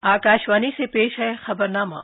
आकाशवाणी से पेश है खबरनामा।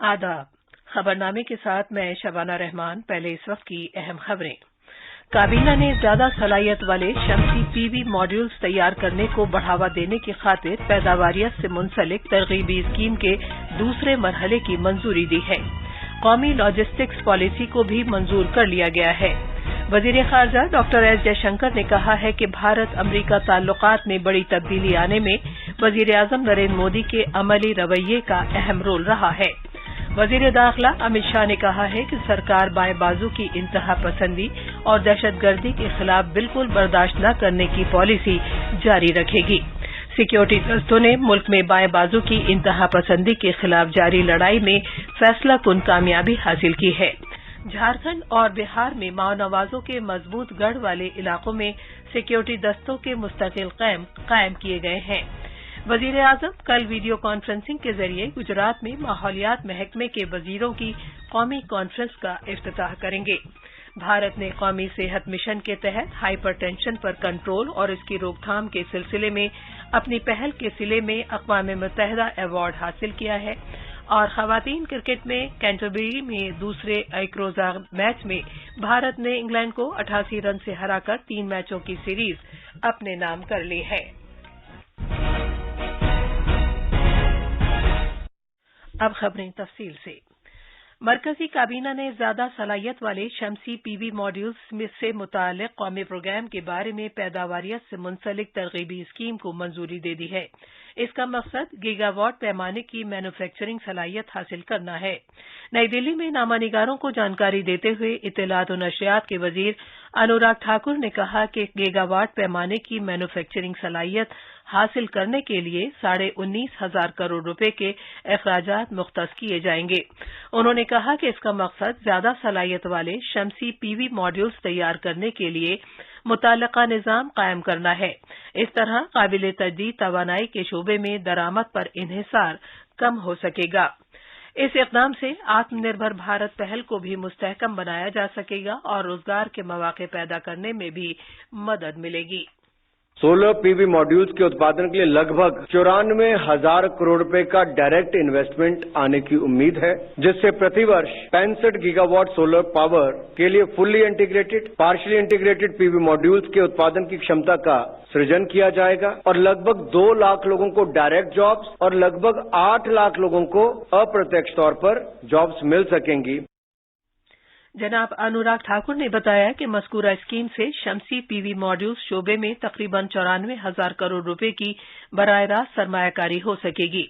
आदाब। खबरनामे के साथ मैं शबाना रहमान। पहले इस वक्त की अहम खबरें। काबीना ने ज्यादा सलाहियत वाले शमसी पीवी मॉड्यूल्स तैयार करने को बढ़ावा देने की खातिर पैदावारियत से मुंसलिक तरगीबी स्कीम के दूसरे मरहले की मंजूरी दी है। कौमी लॉजिस्टिक्स पॉलिसी को भी मंजूर कर लिया गया है। वजीर खारजा डॉक्टर एस जयशंकर ने कहा है कि भारत अमरीका ताल्लुकात में बड़ी तब्दीली आने में वजीर आजम नरेंद्र मोदी के अमली रवैये का अहम रोल रहा है। वजीर दाखिला अमित शाह ने कहा है कि सरकार बाएं बाजू की इंतहा पसंदी और दहशतगर्दी के खिलाफ बिल्कुल बर्दाश्त न करने की पॉलिसी जारी रखेगी। सिक्योरिटी दस्तों ने मुल्क में बाएं बाजू की इंतहा पसंदी के खिलाफ जारी लड़ाई में फैसलाकुन कामयाबी हासिल की है। झारखंड और बिहार में माओनवाजों के मजबूत गढ़ वाले इलाकों में सिक्योरिटी दस्तों के मुस्तकिल कायम किए गए हैं। वजीर आजम कल वीडियो कॉन्फ्रेंसिंग के जरिए गुजरात में माहौलियात महकमे के वजीरों की कौमी कॉन्फ्रेंस का इफ्तिताह करेंगे। भारत ने कौमी सेहत मिशन के तहत हाइपरटेंशन पर कंट्रोल और इसकी रोकथाम के सिलसिले में अपनी पहल के सिले में अक़वाम मुत्तहिदा अवार्ड हासिल किया है और खवातीन क्रिकेट में कैंटरबरी में दूसरे एक रोजा मैच में भारत ने इंग्लैंड को 88 रन से हराकर 3 मैचों की सीरीज अपने नाम कर ली है। अब खबरें तफसील से। मरकजी काबीना ने ज्यादा सलाहियत वाले शमसी पीवी मॉड्यूल्स से मुताल्लिक कौमी प्रोग्राम के बारे में पैदावारियत से मुंसलिक तरगीबी स्कीम को मंजूरी दे दी है। इसका मकसद गीगावाट पैमाने की मैन्युफैक्चरिंग सलाहियत हासिल करना है। नई दिल्ली में नामानिगारों को जानकारी देते हुए इत्तलात और नशरियात के वजीर अनुराग ठाकुर ने कहा कि गीगावाट पैमाने की मैन्युफैक्चरिंग सलाहियत हासिल करने के लिए 19,500 करोड़ रुपए के अखराजात मुख्तस किए जाएंगे। उन्होंने कहा कि इसका मकसद ज्यादा सलाहियत वाले शमसी पीवी मॉड्यूल्स तैयार करने के लिए मुताल्लिका निजाम कायम करना है। इस तरह काबिल तजदीद तवानाई के शोबे में दरामद पर इन्हिसार कम हो सकेगा। इस इक़दाम से आत्मनिर्भर भारत पहल को भी मुस्तहकम बनाया जा सकेगा और रोजगार के मौके पैदा करने में भी मदद मिलेगी। सोलर पीवी मॉड्यूल्स के उत्पादन के लिए लगभग 94,000 करोड़ रुपए का डायरेक्ट इन्वेस्टमेंट आने की उम्मीद है, जिससे प्रतिवर्ष 65 गीगावाट सोलर पावर के लिए fully integrated, partially integrated PV modules के उत्पादन की क्षमता का सृजन किया जाएगा और लगभग 2 लाख लोगों को डायरेक्ट जॉब्स और लगभग 8 लाख लोगों को अप्रत्यक्ष तौर पर जॉब्स मिल सकेंगी। जनाब अनुराग ठाकुर ने बताया कि मज़कूरा स्कीम से शमसी पीवी मॉड्यूल्स शोबे में तकरीबन 94,000 करोड़ रुपए की बराह रास्त सरमायाकारी हो सकेगी।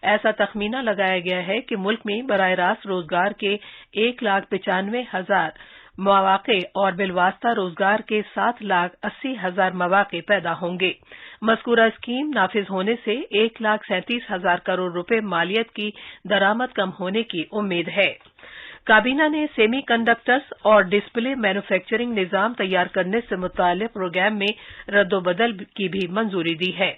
ऐसा तखमीना लगाया गया है कि मुल्क में बराह रास्त रोजगार के 1,95,000 मौके और बिलवास्ता रोजगार के 7,80,000 मौके पैदा होंगे। मज़कूरा स्कीम नाफिज होने से 1,37,000 करोड़ रुपए मालियत की दरामद कम होने की उम्मीद है। काबीना ने सेमी कंडक्टर्स और डिस्प्ले मैन्युफैक्चरिंग निजाम तैयार करने से मुताल्लिक प्रोग्राम में रद्दोबदल की भी मंजूरी दी है।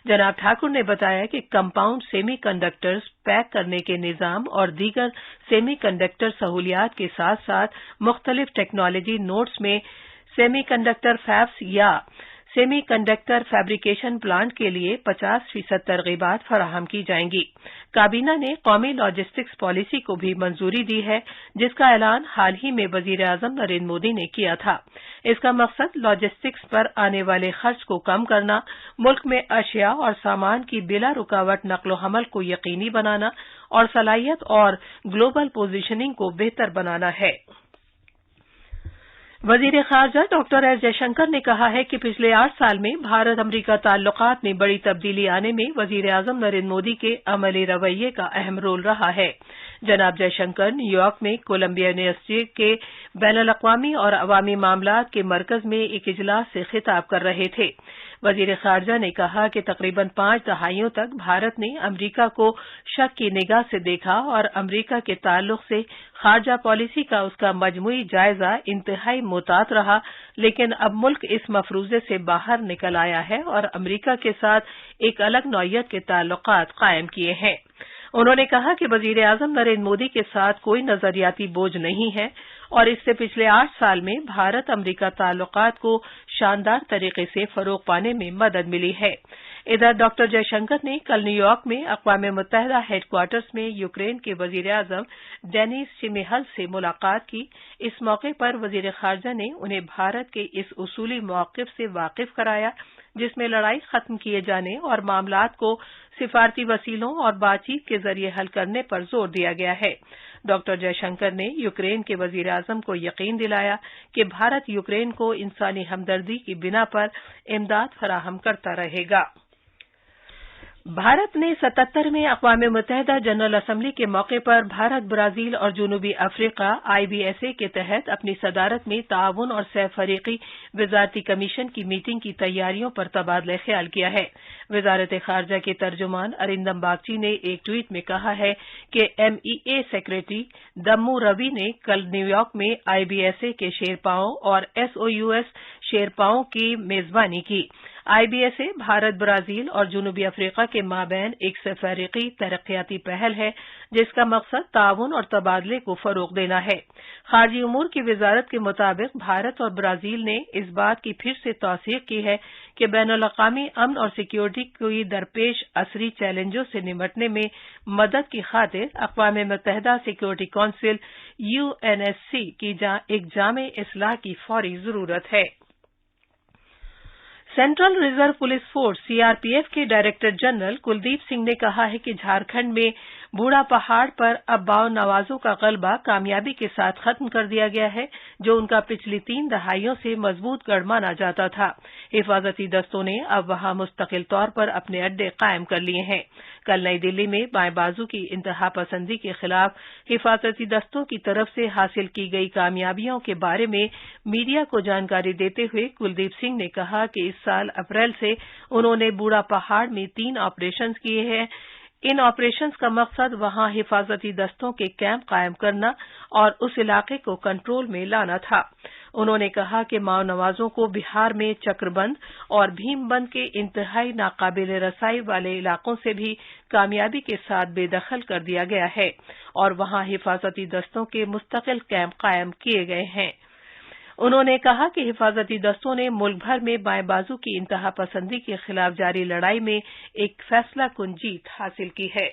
जनाब ठाकुर ने बताया कि कंपाउंड सेमी कंडक्टर्स पैक करने के निजाम और दीगर सेमी कंडक्टर सहूलियात के साथ साथ मुख्तलिफ टेक्नोलॉजी नोड्स में सेमी कंडक्टर फैब्स या सेमी कंडक्टर फैब्रिकेशन प्लांट के लिए 50% तरगीबात फराहम की जाएंगी। काबीना ने कौमी लॉजिस्टिक्स पॉलिसी को भी मंजूरी दी है, जिसका ऐलान हाल ही में वजीर आजम नरेंद्र मोदी ने किया था। इसका मकसद लॉजिस्टिक्स पर आने वाले खर्च को कम करना, मुल्क में अशिया और सामान की बिला रुकावट नक्लो हमल को यकीनी बनाना और सलाहियत और ग्लोबल पोजीशनिंग को बेहतर बनाना है। वजीर खारजा डॉक्टर एस जयशंकर ने कहा है कि पिछले 8 साल में भारत अमरीका ताल्लुकात में बड़ी तब्दीली आने में वजीर आजम नरेंद्र मोदी के अमली रवैये का अहम रोल रहा है। जनाब जयशंकर न्यूयॉर्क में कोलंबिया यूनिवर्सिटी के बैनुल अक़वामी और अवामी मामलात के मरकज में एक इजलास से खिताब कर रहे थे। वजीर खारजा ने कहा कि तकरीबन 5 दहाइयों तक भारत ने अमरीका को शक की निगाह से देखा और अमरीका के ताल्लुक से खारजा पॉलिसी का उसका मजमूई जायजा इंतहाई मुतात रहा, लेकिन अब मुल्क इस मफरूजे से बाहर निकल आया है और अमरीका के साथ एक अलग नौइयत के ताल्लुकात कायम किए हैं। उन्होंने कहा कि वजीर आजम नरेंद्र मोदी के साथ कोई नजरियाती बोझ नहीं है اور اس سے پچھلے 8 سال میں بھارت امریکہ تعلقات کو شاندار طریقے سے فروغ پانے میں مدد ملی ہے۔ ادھر ڈاکٹر جے شنکر نے کل نیو یارک میں اقوام متحدہ ہیڈ کوارٹرز میں یوکرین کے وزیر اعظم ڈینیس شمیہل سے ملاقات کی۔ اس موقع پر وزیر خارجہ نے انہیں بھارت کے اس اصولی موقف سے واقف کرایا جس میں لڑائی ختم کیے جانے اور معاملات کو سفارتی وسیلوں اور بات چیت کے ذریعے حل کرنے پر زور دیا گیا ہے۔ ڈاکٹر جے شنکر نے یوکرین کے وزیر اعظم کو یقین دلایا کہ بھارت یوکرین کو انسانی ہمدردی کی بنا پر امداد فراہم کرتا رہے گا۔ بھارت نے 77ویں اقوام متحدہ جنرل اسمبلی کے موقع پر بھارت، برازیل اور جنوبی افریقہ IBSA کے تحت اپنی صدارت میں تعاون اور سہ فریقی وزارتی کمیشن کی میٹنگ کی تیاریوں پر تبادلہ خیال کیا ہے۔ وزارت خارجہ کے ترجمان ارندم باگچی نے ایک ٹویٹ میں کہا ہے کہ MEA سیکریٹری دمو روی نے کل نیو یارک میں IBSA کے شیرپاؤں اور SOUS شیرپاؤں کی میزبانی کی۔ IBSA بھارت، برازیل اور جنوبی افریقہ کے مابین ایک سہ فریقی ترقیاتی پہل ہے جس کا مقصد تعاون اور تبادلے کو فروغ دینا ہے۔ خارجی امور کی وزارت کے مطابق بھارت اور برازیل نے اس بات کی پھر سے توثیق کی ہے کہ بین الاقوامی امن اور سیکیورٹی کی درپیش عصری چیلنجوں سے نمٹنے میں مدد کی خاطر اقوام متحدہ سیکیورٹی کونسل UNSC کی ایک جامع اصلاح کی فوری ضرورت ہے۔ Central reserve police force CRPF کے ڈائریکٹر جنرل کلدیپ سنگھ نے کہا ہے کہ جھارکھنڈ میں بوڑھا پہاڑ پر اب باؤ نوازوں کا غلبہ کامیابی کے ساتھ ختم کر دیا گیا ہے جو ان کا پچھلی 3 دہائیوں سے مضبوط گڑھ مانا جاتا تھا۔ حفاظتی دستوں نے اب وہاں مستقل طور پر اپنے اڈے قائم کر لیے ہیں۔ کل نئی دلی میں بائیں بازو کی انتہا پسندی کے خلاف حفاظتی دستوں کی طرف سے حاصل کی گئی کامیابیوں کے بارے میں میڈیا کو جانکاری دیتے ہوئے کلدیپ سنگھ نے کہا کہ اس سال اپریل سے انہوں نے بوڑھا پہاڑ میں 3 آپریشنز کیے ہیں۔ ان آپریشنز کا مقصد وہاں حفاظتی دستوں کے کیمپ قائم کرنا اور اس علاقے کو کنٹرول میں لانا تھا۔ انہوں نے کہا کہ ماؤ نوازوں کو بہار میں چکر بند اور بھیم بند کے انتہائی ناقابل رسائی والے علاقوں سے بھی کامیابی کے ساتھ بے دخل کر دیا گیا ہے اور وہاں حفاظتی دستوں کے مستقل کیمپ قائم کیے گئے ہیں۔ انہوں نے کہا کہ حفاظتی دستوں نے ملک بھر میں بائیں بازو کی انتہا پسندی کے خلاف جاری لڑائی میں ایک فیصلہ کن جیت حاصل کی ہے۔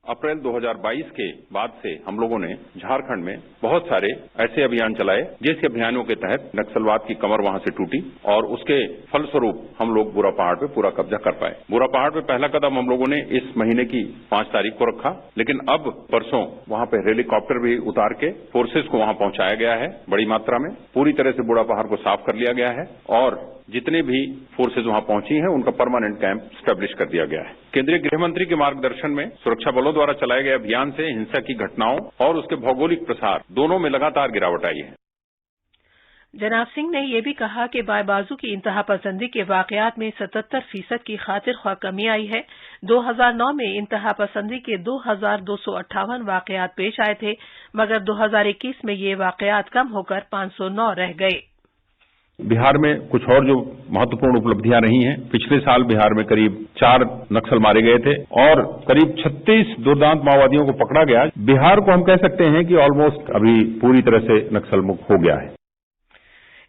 اپریل 2022 کے بعد سے ہم لوگوں نے جھارکھنڈ میں بہت سارے ایسے ابھیان چلائے جس ابھیانوں کے تحت نکسلواد کی کمر وہاں سے ٹوٹی اور اس کے فلسوروپ ہم لوگ بورا پہاڑ پہ پورا قبضہ کر پائے۔ بورا پہاڑ پہ پہلا قدم ہم لوگوں نے اس مہینے کی 5 تاریخ کو رکھا، لیکن اب پرسوں وہاں پہ ہیلی کاپٹر بھی اتار کے فورسز کو وہاں پہنچایا گیا ہے بڑی ماترا میں۔ پوری طرح سے بورا پہاڑ کو صاف کر لیا گیا ہے اور جتنے بھی فورسز وہاں پہنچی ہیں ان کا پرماننٹ کیمپ اسٹیبلش کر دیا گیا ہے۔ کیندری گृह منتری کے مارگدرشن میں سرکشا بلوں دوارا چلائے گئے ابھیان سے ہنسا کی گھٹناؤں اور اس کے بھوگولک پرسار دونوں میں لگاتار گراوٹ آئی ہے۔ جناب سنگھ نے یہ بھی کہا کہ بائیں بازو کی انتہا پسندی کے واقعات میں 77% کی خاطر خواہ کمی آئی ہے۔ 2009 میں انتہا پسندی کے 2258 واقعات پیش آئے تھے مگر 2021 میں یہ واقعات کم ہو کر 509 رہ گئے۔ بہار میں کچھ اور جو مہتوپورن اپلبدھیاں رہی ہیں، پچھلے سال بہار میں قریب 4 نکسل مارے گئے تھے اور قریب 36 دردانت ماؤوادیوں کو پکڑا گیا۔ بہار کو ہم کہہ سکتے ہیں کہ آلموسٹ ابھی پوری طرح سے نکسل مکت ہو گیا ہے۔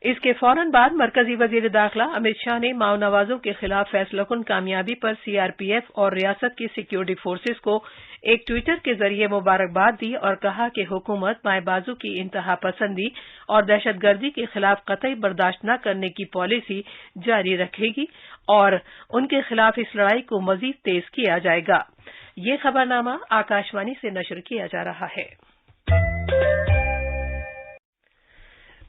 اس کے فوراً بعد مرکزی وزیر داخلہ امت شاہ نے ماؤ نوازوں کے خلاف فیصلہ کن کامیابی پر CRPF اور ریاست کی سیکیورٹی فورسز کو ایک ٹویٹر کے ذریعے مبارکباد دی اور کہا کہ حکومت بائیں بازو کی انتہا پسندی اور دہشت گردی کے خلاف قطعی برداشت نہ کرنے کی پالیسی جاری رکھے گی اور ان کے خلاف اس لڑائی کو مزید تیز کیا جائے گا۔ یہ خبرنامہ آکاشوانی سے نشر کیا جا رہا ہے۔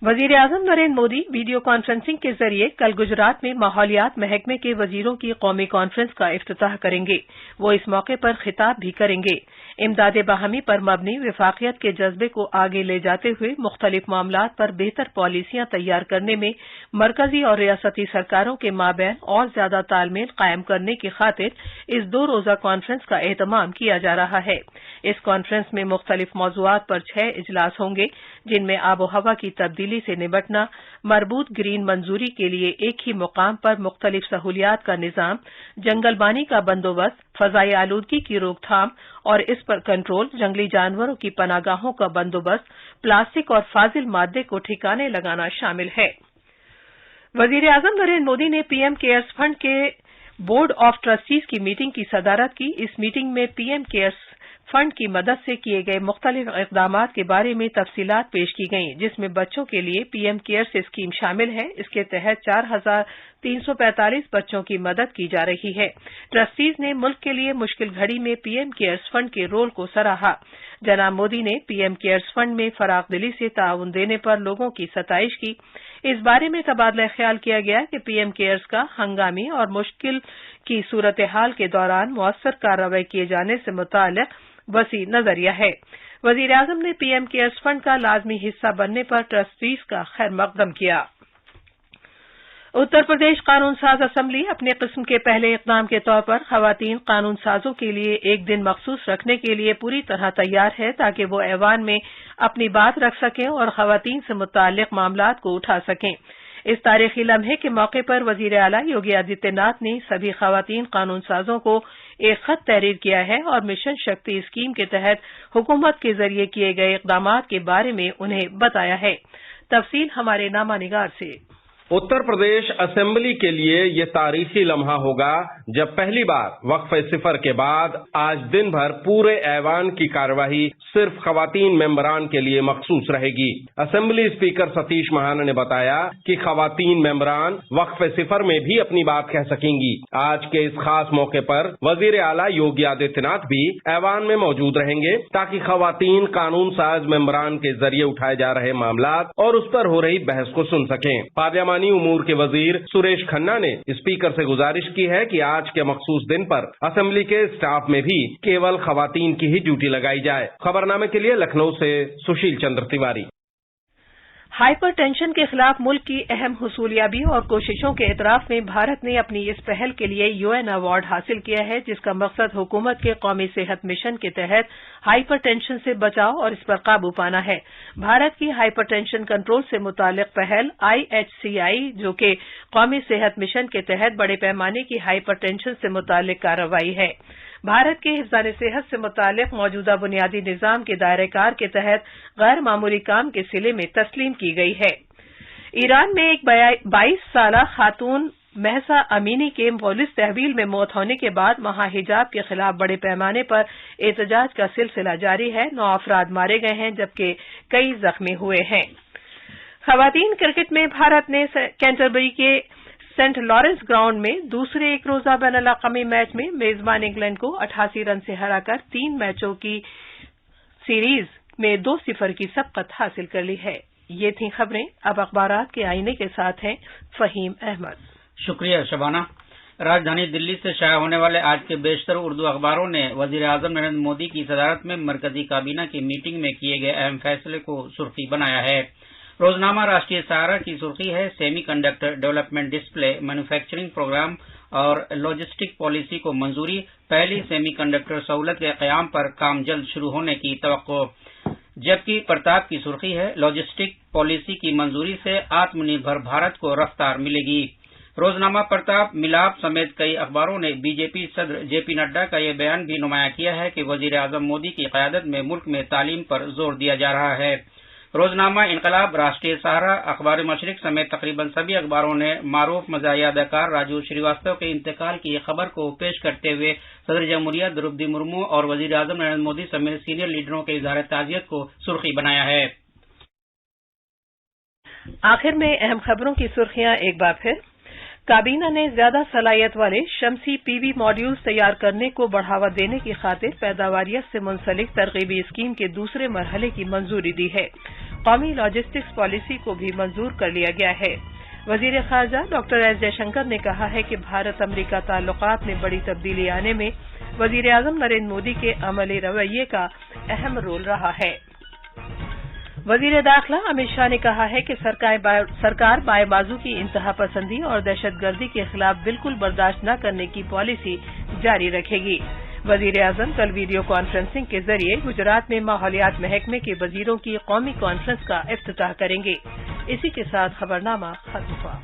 وزیر اعظم نریندر مودی ویڈیو کانفرنسنگ کے ذریعے کل گجرات میں ماحولیات محکمے کے وزیروں کی قومی کانفرنس کا افتتاح کریں گے۔ وہ اس موقع پر خطاب بھی کریں گے۔ امداد باہمی پر مبنی وفاقیت کے جذبے کو آگے لے جاتے ہوئے مختلف معاملات پر بہتر پالیسیاں تیار کرنے میں مرکزی اور ریاستی سرکاروں کے مابین اور زیادہ تال میل قائم کرنے کی خاطر اس 2 روزہ کانفرنس کا اہتمام کیا جا رہا ہے۔ اس کانفرنس میں مختلف موضوعات پر 6 اجلاس ہوں گے جن میں آب و ہوا کی تبدیلی तब्दीली से निपटना, मरबूत ग्रीन मंजूरी के लिए एक ही मुकाम पर मुख्तलिफ सहूलियात का निजाम, जंगलबानी का बंदोबस्त, फजाई आलूदगी की रोकथाम और इस पर कंट्रोल, जंगली जानवरों की पनागाहों का बंदोबस्त, प्लास्टिक और फाजिल मादे को ठिकाने लगाना शामिल है। वजीर आजम नरेंद्र मोदी ने पीएम केयर्स फंड के बोर्ड ऑफ ट्रस्टीज की मीटिंग की सदारत की। इस मीटिंग में पीएम केयर्स फंड की मदद से किए गए मुख्तलिफ इक़दामात के बारे में तफसीलात पेश की गईं, जिसमें बच्चों के लिए पीएम केयर्स स्कीम शामिल है। इसके तहत 4,345 बच्चों की मदद की जा रही है। ट्रस्टीज ने मुल्क के लिए मुश्किल घड़ी में पीएम केयर्स फंड के रोल को सराहा। जनाब मोदी ने पीएम केयर्स फंड में फराखदिली से ताउन देने पर लोगों की सताइश की। इस बारे में तबादला ख्याल किया गया कि पीएम केयर्स का हंगामी और मुश्किल की सूरत हाल के दौरान मौसर कार्रवाई किए जाने से मुताल्लिक वसी नजरिया है। वजीर आजम ने पीएम केयर्स फंड का लाजमी हिस्सा बनने पर ट्रस्टीज का खैर मकदम किया। उत्तर प्रदेश कानून साज असेंबली अपने किस्म के पहले इकदाम के तौर पर खवातीन कानून साजों के लिए एक दिन मखसूस रखने के लिए पूरी तरह तैयार है, ताकि वो ऐवान में अपनी बात रख सकें और खवातीन से मुताल्लिक मामलात को उठा सकें। इस तारीखी लम्हे के मौके पर वजीर आला योगी आदित्यनाथ ने सभी खवातीन कानून साजों को एक खत तहरीर किया है और मिशन शक्ति स्कीम के तहत हुकूमत के जरिए किए गए इक़दामात के बारे में उन्हें बताया है। तफसील हमारे नामा निगार से। उत्तर प्रदेश असेंबली के लिए ये तारीखी लम्हा होगा जब पहली बार वक्फे सिफर के बाद आज दिन भर पूरे ऐवान की कार्यवाही सिर्फ खवातीन मेंबरान के लिए मखसूस रहेगी। असेंबली स्पीकर सतीश महाना ने बताया कि खवातीन मेंबरान वक्फे सिफर में भी अपनी बात कह सकेंगी। आज के इस खास मौके पर वजीर आला योगी आदित्यनाथ भी ऐवान में मौजूद रहेंगे, ताकि खवातीन कानून साज मेंबरान के जरिए उठाए जा रहे मामलात और उस पर हो रही बहस को सुन सकें। पार्लियामानी उमूर के वजीर सुरेश खन्ना ने स्पीकर से गुजारिश की है कि आज के मखसूस दिन पर असेंबली के स्टाफ में भी केवल खवातीन की ही ड्यूटी लगाई जाए। खबरनामे के लिए लखनऊ से सुशील चंद्र तिवारी। हाइपर टेंशन के खिलाफ मुल्क की अहम हुसूलियाबी और कोशिशों के एतराफ में भारत ने अपनी इस पहल के लिए यूएन अवार्ड हासिल किया है, जिसका मकसद हुकूमत के कौमी सेहत मिशन के तहत हाइपर टेंशन से बचाव और इस पर काबू पाना है। भारत की हाइपर टेंशन कंट्रोल से मुतालिक पहल IHCI, जो कि कौमी सेहत मिशन के तहत बड़े पैमाने की हाइपर टेंशन से मुतालिक कार्रवाई है। भारत के हिफ्ज़ान सेहत से मुतालिक मौजूदा बुनियादी निज़ाम के दायरेकार के तहत गैर मामूली काम के सिले में तस्लीम की गई है। ईरान में एक 22 साला खातून महसा अमीनी के पुलिस तहवील में मौत होने के बाद वहां हिजाब के खिलाफ बड़े पैमाने पर एहतजाज का सिलसिला जारी है। 9 अफराद मारे गए हैं जबकि कई जख्मी हुए हैं। खवातीन क्रिकेट में भारत ने कैंटरबरी के सेंट लॉरेंस ग्राउंड में दूसरे एक रोजा बैनुल-अक़वामी मैच में मेजबान इंग्लैंड को 88 रन से हराकर 3 मैचों की सीरीज में 2-0 की सबकत हासिल कर ली है। ये थी खबरें। अब अखबारात के आईने के साथ हैं फहीम अहमद। शुक्रिया शबाना। राजधानी दिल्ली से शाया होने वाले आज के बेशतर उर्दू अखबारों ने वजीर आजम नरेंद्र मोदी की सदारत में मरकजी काबीना की मीटिंग में किए गए अहम फैसले को सुर्खी बनाया है। रोजनामा राष्ट्रीय सहारा की सुर्खी है, semiconductor development display manufacturing program और लॉजिस्टिक पॉलिसी को मंजूरी, पहली सेमी कंडक्टर सहूलत के कयाम पर काम जल्द शुरू होने की तवक्को। जबकि प्रताप की सुर्खी है, लॉजिस्टिक पॉलिसी की मंजूरी से आत्मनिर्भर भारत को रफ्तार मिलेगी। रोजनामा प्रताप, मिलाप समेत कई अखबारों ने बीजेपी सदर जेपी नड्डा का यह बयान भी नुमाया किया है कि वजीर आजम मोदी की क़यादत में मुल्क में तालीम पर जोर दिया जा रहा है। रोजनामा, इनकलाब, राष्ट्रीय सहारा, अखबार मशरिक समेत तकरीबन सभी अखबारों ने मारूफ मज़ाहिया अदाकार राजू श्रीवास्तव के इंतकाल की खबर को पेश करते हुए सदर जमहूरिया द्रौपदी मुर्मू और वजीर आजम नरेंद्र मोदी समेत सीनियर लीडरों के इज़हार ताज़ियत को सुर्खी बनाया है। आखिर में अहम खबरों की सुर्खियां एक बार फिर। काबीना ने ज्यादा सलाहियत वाले शमसी पीवी मॉड्यूल्स तैयार करने को बढ़ावा देने की खातिर पैदावारियत से मुंसलिक तरगीबी स्कीम के दूसरे मरहले की मंजूरी दी है। कौमी लॉजिस्टिक्स पॉलिसी को भी मंजूर कर लिया गया है। वजीर खारजा डॉक्टर एस जयशंकर ने कहा है कि भारत अमरीका ताल्लुकात में बड़ी तब्दीली आने में वजीर आजम नरेंद्र मोदी के अमली रवैये का अहम रोल रहा है। वजीर दाखिला अमित शाह ने कहा है कि सरकार बाएं बाजू की इंतहा पसंदी और दहशतगर्दी के खिलाफ बिल्कुल बर्दाश्त न करने की पॉलिसी जारी रखेगी। वजीर आजम कल वीडियो कॉन्फ्रेंसिंग के जरिए गुजरात में माहौलियात महकमे के वजीरों की कौमी कॉन्फ्रेंस का इफ्तिताह करेंगे। इसी के साथ खबरनामा खत्म हुआ।